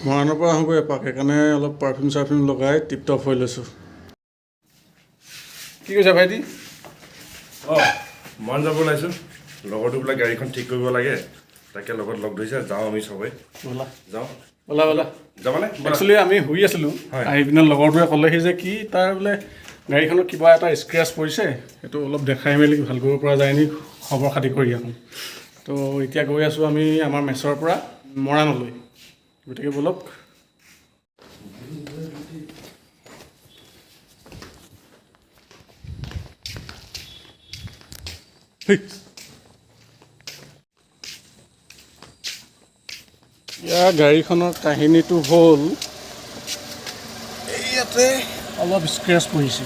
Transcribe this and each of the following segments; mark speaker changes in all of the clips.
Speaker 1: মৰাণৰ পৰা আহোঁগৈ এপাক সেইকাৰণে অলপ পাৰফিউম চাৰফিউম লগাই টিপ টপ হৈ লৈছোঁ। কি কৈছা ভাইটি?
Speaker 2: মৰাণ যাব ওলাইছোঁ। লগৰটো বোলে গাড়ীখন ঠিক কৰিব লাগে, তাকে লগত লগ ধৰিছে। যাওঁ আমি চবেই।
Speaker 1: ব'লা
Speaker 2: যাওঁ।
Speaker 1: ব'লা
Speaker 2: যাবানে?
Speaker 1: একচুৱেলি আমি শুই আছিলোঁ, আহি পিনে লগৰটোৱে ক'লেহি যে কি তাৰ বোলে গাড়ীখনত কিবা এটা স্ক্ৰেচ পৰিছে, সেইটো অলপ দেখাই মেলি ভাল কৰিব পৰা যায় নি খবৰ খাতি কৰি আহোঁ। তো এতিয়া গৈ আছোঁ আমি আমাৰ মেছৰ পৰা মৰাণলৈ, গতিকে ব'লক। ইয়াৰ গাড়ীখনৰ কাহিনীটো হ'ল ইয়াতে অলপ স্ক্ৰেচ পৰিছে।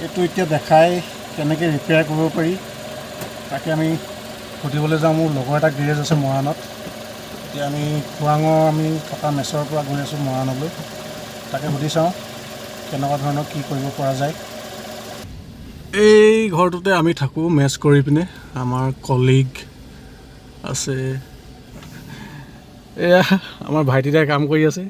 Speaker 1: এইটো এতিয়া দেখাই কেনেকৈ ৰিপেয়াৰ কৰিব পাৰি তাকে আমি সুধিবলৈ যাওঁ। মোৰ লগৰ এটা গেৰেজ আছে মৰাণত। এতিয়া আমি খোৱাঙৰ আমি থকা মেছৰ পৰা গৈ আছোঁ মৰাণলৈ, তাকে সুধি চাওঁ কেনেকুৱা ধৰণৰ কি কৰিব পৰা যায়। এই ঘৰটোতে আমি থাকোঁ মেছ কৰি পিনে। আমাৰ কলিগ আছে, এয়া আমাৰ ভাইটিদাই কাম কৰি আছে।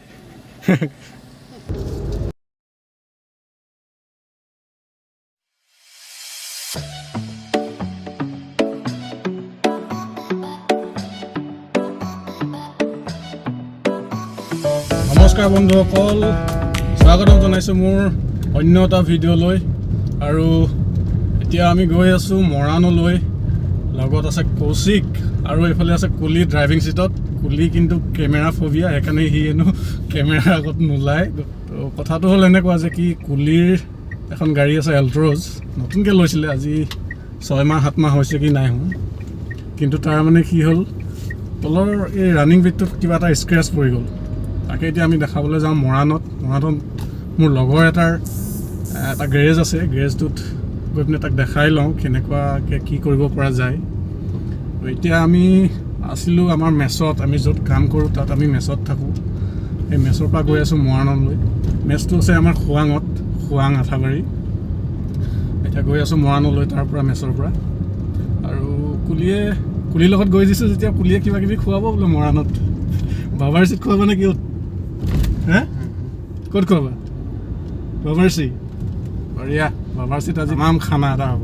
Speaker 1: নমস্কাৰ বন্ধুসকল, স্বাগতম জনাইছোঁ মোৰ অন্য এটা ভিডিঅ'লৈ। আৰু এতিয়া আমি গৈ আছোঁ মৰাণলৈ। লগত আছে কৌশিক আৰু এইফালে আছে কুলি ড্ৰাইভিং ছিটত। কুলি কিন্তু কেমেৰা ফবিয়া, সেইকাৰণে সি হেনো কেমেৰাৰ আগত নোলায়। তো কথাটো হ'ল এনেকুৱা যে কি কুলিৰ এখন গাড়ী আছে এল্ট্ৰজ, নতুনকৈ লৈছিলে, আজি 6 মাহ 7 মাহ হৈছে কি নাই হোৱা। কিন্তু তাৰ মানে কি হ'ল, তলৰ এই ৰানিং বিটটোত কিবা এটা স্ক্ৰেচ পৰি গ'ল। তাকে এতিয়া আমি দেখাবলৈ যাওঁ মৰাণত। মোৰ লগৰ এটাৰ এটা গেৰেজ আছে, গেৰেজটোত গৈ পিনে তাক দেখাই লওঁ কেনেকুৱাকৈ কি কৰিব পৰা যায়। এতিয়া আমি আছিলোঁ আমাৰ মেছত, আমি য'ত কাম কৰোঁ তাত আমি মেছত থাকোঁ। এই মেছৰ পৰা গৈ আছোঁ মৰাণলৈ। মেছটো আছে আমাৰ খোৱাং আঠাবাৰী। এতিয়া গৈ আছোঁ মৰাণলৈ তাৰ পৰা মেছৰ পৰা। আৰু কুলিৰ লগত গৈ দিছোঁ যেতিয়া কুলিয়ে কিবা কিবি খুৱাব বোলে মৰাণত। বাবাৰচিত খুৱাব নে কি? হে ক'ত খুৱাবা? বাবাৰচি বঢ়িয়া। বাবাৰচিত আজি মাম খানা এটা হ'ব।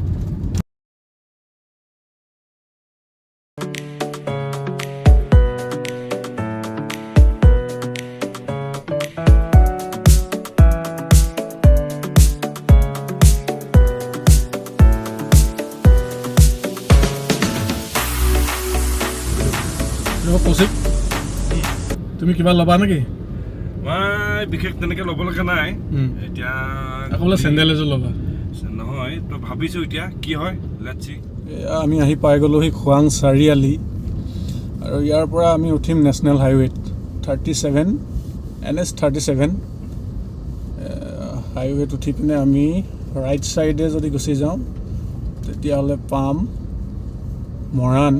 Speaker 1: কৌশিক, তুমি কিবা ল'বা নেকি?
Speaker 2: মই বিশেষ তেনেকৈ ল'ব লগা নাই এতিয়া।
Speaker 1: আকৌ বোলে চেণ্ডেল এযোৰ ল'বা?
Speaker 2: নহয়, তই ভাবিছোঁ এতিয়া কি হয়। Let's C.
Speaker 1: আমি আহি পাই গ'লোহি খোৱাং চাৰিআলি। আৰু ইয়াৰ পৰা আমি উঠিম নেশ্যনেল হাইৱেত 37 NH 37 হাইৱেত উঠি পিনে আমি ৰাইট ছাইডে যদি গুচি যাওঁ তেতিয়াহ'লে পাম মৰাণ।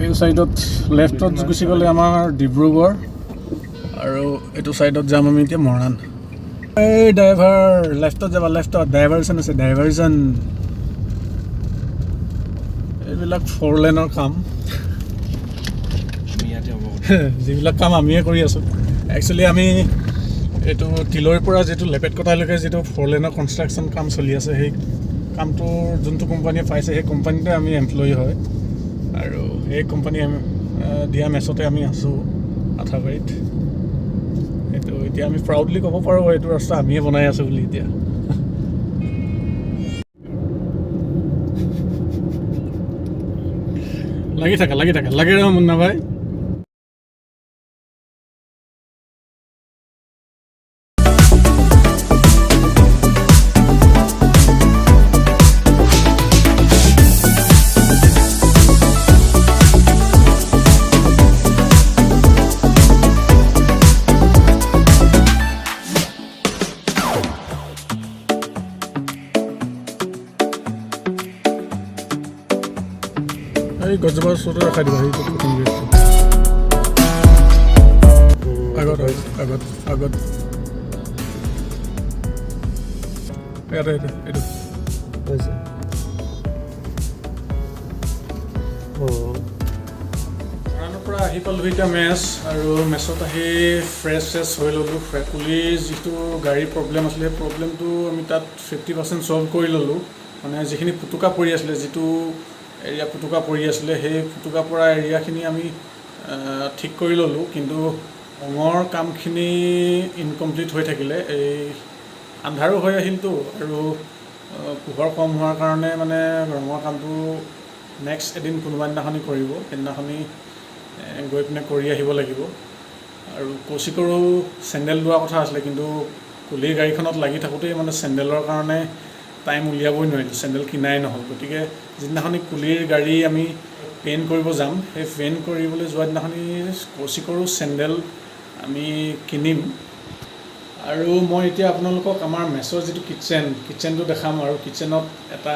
Speaker 1: এই ছাইডত লেফ্টত গুচি গ'লে আমাৰ ডিব্ৰুগড়, আৰু এইটো ছাইডত যাম আমি এতিয়া মৰাণ। এই ড্ৰাইভাৰ লেফ্টত যাবা, লেফ্টত ডাইভাৰজন আছে, ডাইভাৰজন। এইবিলাক 4 লেনৰ কাম, যিবিলাক কাম আমিয়ে কৰি আছোঁ। একচুৱেলি আমি এইটো তিলৈৰ পৰা যিটো লেপেটকটালৈকে যিটো 4 লেনৰ কনষ্ট্ৰাকশ্যন কাম চলি আছে, সেই কামটোৰ যোনটো কোম্পানীয়ে পাইছে সেই কোম্পানীতে আমি এমপ্লয়ি হয়। আৰু সেই কোম্পানী দিয়া মেছতে আমি আছোঁ আঠাবাৰীত। সেইটো এতিয়া আমি প্ৰাউডলি ক'ব পাৰোঁ এইটো ৰাস্তা আমিয়ে বনাই আছোঁ বুলি। এতিয়া লাগি থাকা মুন্না ভাই। এই গছজোপাৰ ওচৰতে ৰখাই দিবা। সেইটো প্ৰথম গেটটো আগত ইয়াতে এইটো হৈছে। আহি পালোঁ এতিয়া মেছ আৰু মেছত আহি ফ্ৰেছ হৈ ল'লোঁ কুলিৰ যিটো গাড়ীৰ প্ৰব্লেম আছিলে সেই প্ৰব্লেমটো আমি তাত 50% ছল্ভ কৰি ল'লোঁ মানে যিখিনি ফুটুকা পৰি আছিলে যিটো এৰিয়া ফুটুকা পৰি আছিলে সেই ফুটুকা পৰা এৰিয়াখিনি আমি ঠিক কৰি ল'লোঁ কিন্তু ৰঙৰ কামখিনি ইনকমপ্লিট হৈ থাকিলে এই আন্ধাৰো হৈ আহিলতো আৰু পোহৰ কম হোৱাৰ কাৰণে মানে ৰঙৰ কামটো নেক্সট এদিন কোনোবা দিনাখনি কৰিব সেইদিনাখনি গৈ পিনে কৰি আহিব লাগিব আৰু কৌশিকৰো চেণ্ডেল লোৱা কথা আছিলে কিন্তু কুলিৰ গাড়ীখনত লাগি থাকোঁতেই মানে চেণ্ডেলৰ কাৰণে টাইম উলিয়াবই নোৱাৰিলোঁ চেণ্ডেল কিনাই নহ'ল গতিকে যিদিনাখনি কুলিৰ গাড়ী আমি পেইণ্ট কৰিব যাম সেই পেইণ্ট কৰিবলৈ যোৱা দিনাখনি কৌশিকৰো চেণ্ডেল আমি কিনিম আৰু মই এতিয়া আপোনালোকক আমাৰ মেছৰ যিটো কিটচেনটো দেখাম আৰু কিটচেনত এটা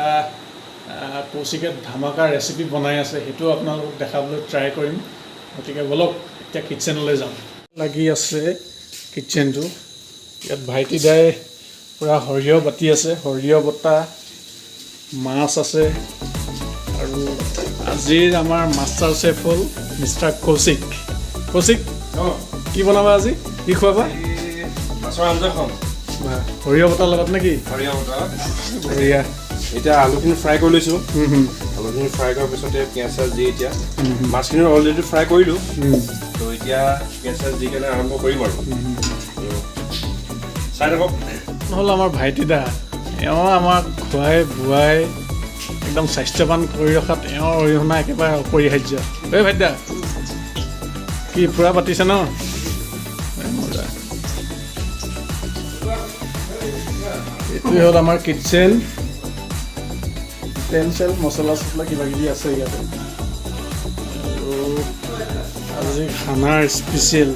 Speaker 1: কৌশিকে ধামাকা ৰেচিপি বনাই আছে সেইটো আপোনালোকক দেখাবলৈ ট্ৰাই কৰিম গতিকে বলক এতিয়া কিটচেনলৈ যাম লাগি আছে কিটচেনটো ইয়াত ভাইটি দাই পূৰা সৰিয়হ বাতি আছে সৰিয়হ বটা মাছ আছে আৰু আজিৰ আমাৰ মাষ্টাৰ চেফ হ'ল মিষ্টাৰ কৌশিক কি বনাবা আজি কি খুৱাবা
Speaker 2: মাছৰ আঞ্জা খাম
Speaker 1: সৰিয়হ বটাৰ লগত নেকি
Speaker 2: সৰিয়হ বটা
Speaker 1: বঢ়িয়া
Speaker 2: এতিয়া আলুখিনি ফ্ৰাই কৰি লৈছোঁ আলুখিনি ফ্ৰাই কৰাৰ পিছতে পিঁয়াজ চিয়াজ দি এতিয়া মাছখিনি অলৰেডি ফ্ৰাই কৰিলোঁ তো এতিয়া পিঁয়াজ চিয়াজ দি কেনে আৰম্ভ কৰিম আৰু চাই থাকক
Speaker 1: হ'ল আমাৰ ভাইটিদা এওঁ আমাক খুৱাই বোৱাই একদম স্বাস্থ্যৱান কৰি ৰখাত এওঁৰ অৰিহণা একেবাৰে অপৰিহাৰ্য এই ভাইটিদা কি পূৰা পাতিছে ন মজা এইটোৱে হ'ল আমাৰ কিটচেন তেল চেল মছলা চছলা কিবা কিবি আছে ইয়াতে আৰু আজি খানাৰ স্পেচিয়েল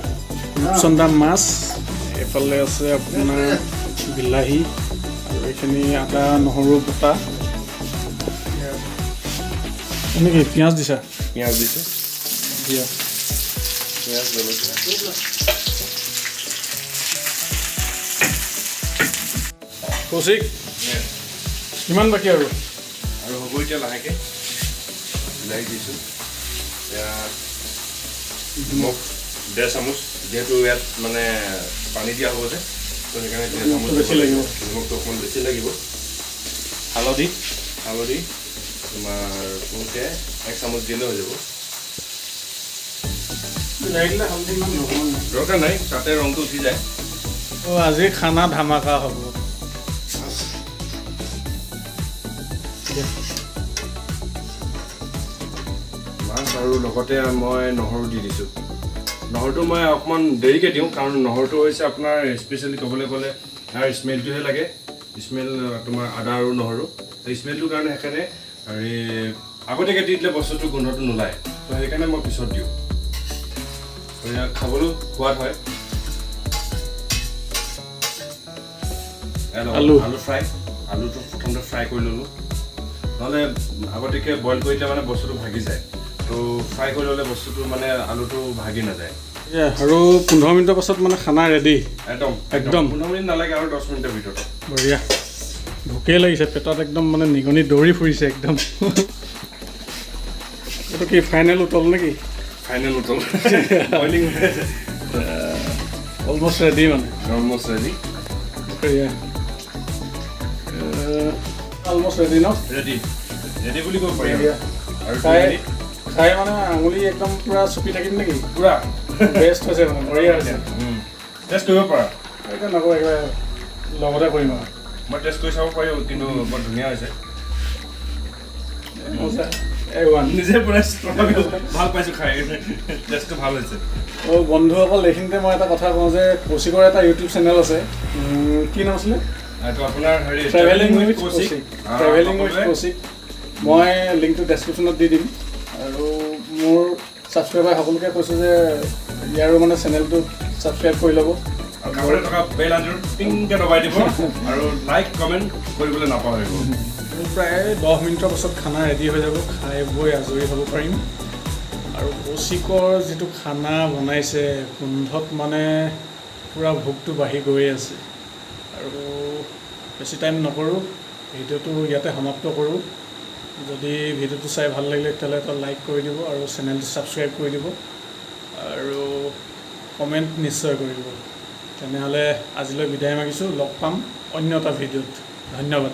Speaker 1: ৰূপচন্দা মাছ এইফালে আছে আপোনাৰ বিলাহী আৰু এইখিনি আদা নহৰু বটা এনেকৈ পিঁয়াজ দিছা
Speaker 2: পিঁয়াজ দিছোঁ
Speaker 1: দিয়া
Speaker 2: পিঁয়াজ জলকীয়া
Speaker 1: কৌশিক কিমান বাকী আৰু
Speaker 2: হ'ব এতিয়া লাহেকৈ বিলাহী দিছোঁ এতিয়া নিমখ 1.5 চামুচ যিহেতু ইয়াত মানে পানী দিয়া হ'ব যে তো সেইকাৰণে 1.5 চামুচ
Speaker 1: বেছি লাগিব
Speaker 2: নিমখটো অকণমান বেছি লাগিব হালধি তোমাৰ সৰুকৈ 1 চামুচ দিলে হৈ যাব দৰকাৰ নাই তাতে ৰংটো উঠি যায়
Speaker 1: আজি খানা ধামাকা হ'ব
Speaker 2: মাছ আৰু লগতে মই নহৰু দি দিছোঁ নহৰুটো মই অকণমান দেৰিকৈ দিওঁ কাৰণ নহৰুটো হৈছে আপোনাৰ স্পেচিয়েলি ক'বলৈ গ'লে তাৰ স্মেলটোহে লাগে স্মেল তোমাৰ আদা আৰু নহৰু স্মেলটোৰ কাৰণে সেইকাৰণে আৰু আগতীয়াকৈ দি দিলে বস্তুটো গোন্ধটো নোলায় তো সেইকাৰণে মই পিছত দিওঁ খাবলৈ সোৱাদ হয় আলু ফ্ৰাই আলুটো প্ৰথমতে ফ্ৰাই কৰি ল'লোঁ নহ'লে আগতীয়াকৈ বইল কৰি দিলে মানে বস্তুটো ভাগি যায় তো ফ্ৰাই কৰি ল'লে বস্তুটো মানে আলুটো ভাগি নাযায়
Speaker 1: আৰু 15 মিনিটৰ পাছত মানে খানা ৰেডি
Speaker 2: একদম 15 মিনিট নালাগে আৰু 10 মিনিটৰ ভিতৰত
Speaker 1: বঢ়িয়া ভোকেই লাগিছে পেটত একদম মানে নিগনি দৌৰি ফুৰিছে একদম এইটো কি ফাইনেল উতল নেকি
Speaker 2: ফাইনেল উতল বইলিং
Speaker 1: অলমষ্ট ৰেডি মানে
Speaker 2: অলমষ্ট ৰেডি
Speaker 1: অলমষ্ট ৰেডি ন
Speaker 2: ৰেডি বুলি ক'ব পাৰি আৰু
Speaker 1: খাই মানে আঙুলি একদম পূৰা চুপি থাকিম নেকি
Speaker 2: পূৰা
Speaker 1: বেষ্ট হৈছে মানে বঢ়িয়া হৈছে
Speaker 2: টেষ্ট কৰিব পাৰা
Speaker 1: এতিয়া নকওঁ একেবাৰে লগতে কৰিম আৰু
Speaker 2: মই টেষ্ট কৰি চাব পাৰি কিন্তু বৰ ধুনীয়া হৈছে নিজে পূৰা ভাল পাইছোঁ খাই টেষ্টটো ভাল হৈছে
Speaker 1: বন্ধুসকল এইখিনিতে মই এটা কথা কওঁ যে কৌশিকৰ এটা ইউটিউব চেনেল আছে কি নাম আছিলে
Speaker 2: আপোনাৰ হেৰি
Speaker 1: ট্ৰেভেলিং উইথ কৌশিক মই লিংকটো ডেছক্ৰিপশ্যনত দি দিম আৰু মোৰ ছাবস্ক্ৰাইবাৰ সকলোকে কৈছোঁ যে ইয়াৰো মানে চেনেলটো ছাবস্ক্ৰাইব কৰি ল'ব
Speaker 2: কাষতে থকা বেল আইকনটো টিংকৈ দবাই দিব আৰু লাইক কমেণ্ট কৰিবলৈ নাপাহৰিব
Speaker 1: প্ৰায় 10 মিনিটৰ পাছত খানা ৰেডি হৈ যাব খাই বৈ আজৰি হ'ব পাৰিম আৰু কৌশিকৰ যিটো খানা বনাইছে গোন্ধত মানে পূৰা ভোকটো বাঢ়ি গৈ আছে আৰু বেছি টাইম নকৰোঁ ভিডিঅ'টো ইয়াতে সমাপ্ত কৰোঁ যদি ভিডিঅ'টো চাই ভাল লাগিলে তেতিয়াহ'লে এটা লাইক কৰি দিব আৰু চেনেলটো ছাবস্ক্ৰাইব কৰি দিব আৰু কমেণ্ট নিশ্চয় কৰিব। তেনেহ'লে আজিলৈ বিদায় মাগিছোঁ, লগ পাম অন্য এটা ভিডিঅ'ত। ধন্যবাদ।